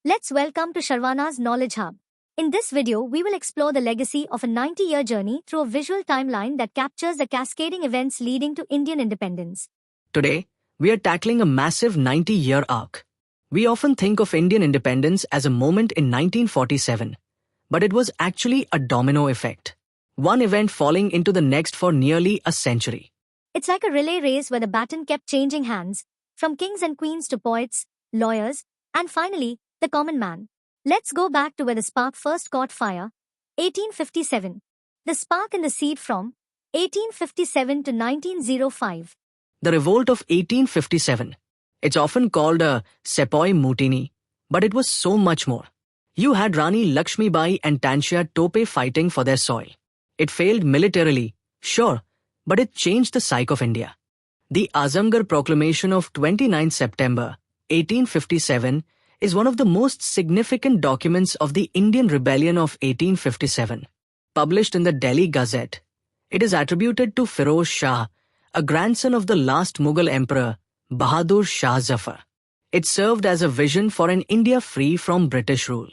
Let's welcome to Sharwana's Knowledge Hub. In this video, we will explore the legacy of a 90-year journey through a visual timeline that captures the cascading events leading to Indian independence. Today, we are tackling a massive 90-year arc. We often think of Indian independence as a moment in 1947, but it was actually a domino effect. One event falling into the next for nearly a century. It's like a relay race where the baton kept changing hands, from kings and queens to poets, lawyers, and finally, the common man. Let's go back to where the spark first caught fire, 1857. The spark and the seed from 1857 to 1905. The revolt of 1857. It's often called a Sepoy Mutiny, but it was so much more. You had Rani Lakshmibai and Tanshia Tope fighting for their soil. It failed militarily, sure, but it changed the psyche of India. The Azamgarh Proclamation of 29 September 1857 is one of the most significant documents of the Indian Rebellion of 1857. Published in the Delhi Gazette, it is attributed to Firoz Shah, a grandson of the last Mughal emperor, Bahadur Shah Zafar. It served as a vision for an India free from British rule.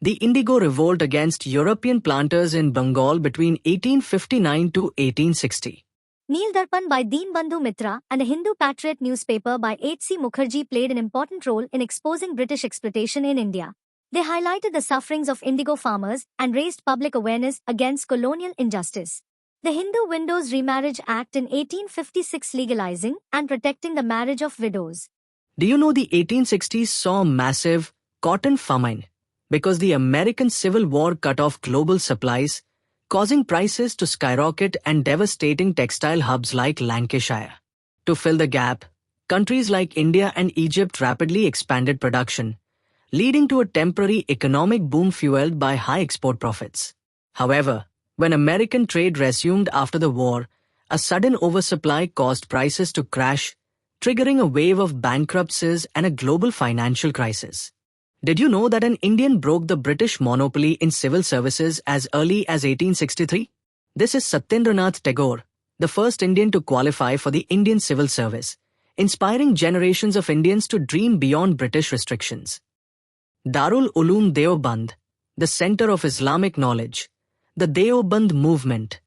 The Indigo Revolt against European planters in Bengal between 1859 to 1860. Neel Darpan by Deenbandhu Mitra and a Hindu Patriot newspaper by H.C. Mukherjee played an important role in exposing British exploitation in India. They highlighted the sufferings of indigo farmers and raised public awareness against colonial injustice. The Hindu Widows Remarriage Act in 1856 legalizing and protecting the marriage of widows. Do you know the 1860s saw a massive cotton famine because the American Civil War cut off global supplies, causing prices to skyrocket and devastating textile hubs like Lancashire. To fill the gap, countries like India and Egypt rapidly expanded production, leading to a temporary economic boom fueled by high export profits. However, when American trade resumed after the war, a sudden oversupply caused prices to crash, triggering a wave of bankruptcies and a global financial crisis. Did you know that an Indian broke the British monopoly in civil services as early as 1863? This is Satyendranath Tagore, the first Indian to qualify for the Indian Civil Service, inspiring generations of Indians to dream beyond British restrictions. Darul Uloom Deoband, the center of Islamic knowledge, the Deoband movement,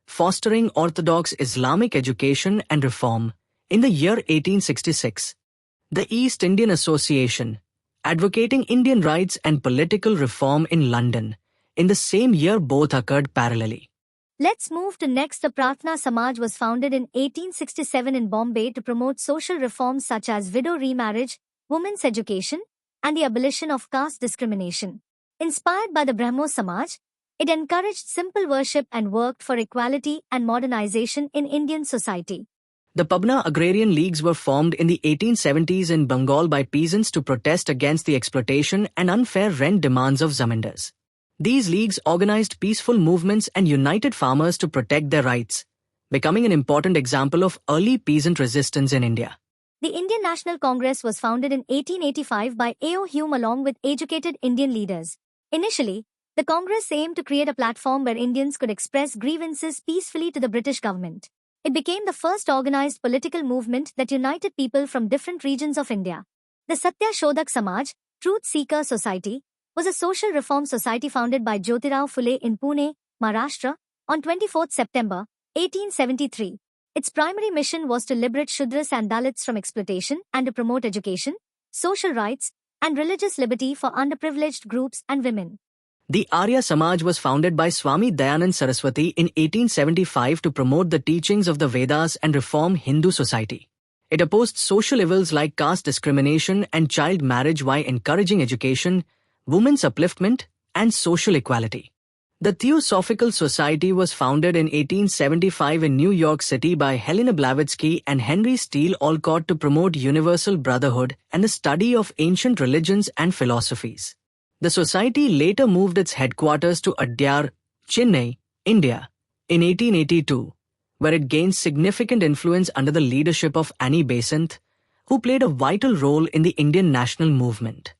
fostering orthodox Islamic education and reform, in the year 1866. The East Indian Association, advocating Indian rights and political reform in London. In the same year, both occurred parallelly. Let's move to next. The Pratna Samaj was founded in 1867 in Bombay to promote social reforms such as widow remarriage, women's education, and the abolition of caste discrimination. Inspired by the Brahmo Samaj, it encouraged simple worship and worked for equality and modernization in Indian society. The Pabna agrarian leagues were formed in the 1870s in Bengal by peasants to protest against the exploitation and unfair rent demands of zamindars. These leagues organized peaceful movements and united farmers to protect their rights, becoming an important example of early peasant resistance in India. The Indian National Congress was founded in 1885 by A.O. Hume along with educated Indian leaders. Initially, the Congress aimed to create a platform where Indians could express grievances peacefully to the British government. It became the first organized political movement that united people from different regions of India. The Satya Shodhak Samaj, Truth Seeker Society, was a social reform society founded by Jyotirao Phule in Pune, Maharashtra, on 24 September 1873. Its primary mission was to liberate Shudras and Dalits from exploitation and to promote education, social rights, and religious liberty for underprivileged groups and women. The Arya Samaj was founded by Swami Dayanand Saraswati in 1875 to promote the teachings of the Vedas and reform Hindu society. It opposed social evils like caste discrimination and child marriage while encouraging education, women's upliftment, and social equality. The Theosophical Society was founded in 1875 in New York City by Helena Blavatsky and Henry Steele Olcott to promote universal brotherhood and the study of ancient religions and philosophies. The society later moved its headquarters to Adyar, Chennai, India, in 1882, where it gained significant influence under the leadership of Annie Besant, who played a vital role in the Indian national movement.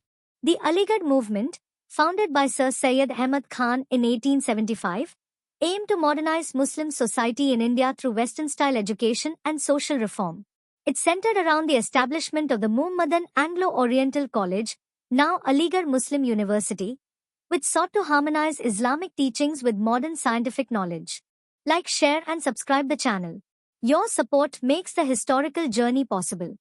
The Aligarh movement, founded by Sir Syed Ahmad Khan in 1875, aimed to modernize Muslim society in India through Western-style education and social reform. It centered around the establishment of the Muhammadan Anglo-Oriental College, now Aligarh Muslim University, which sought to harmonize Islamic teachings with modern scientific knowledge. Like, share and subscribe the channel. Your support makes the historical journey possible.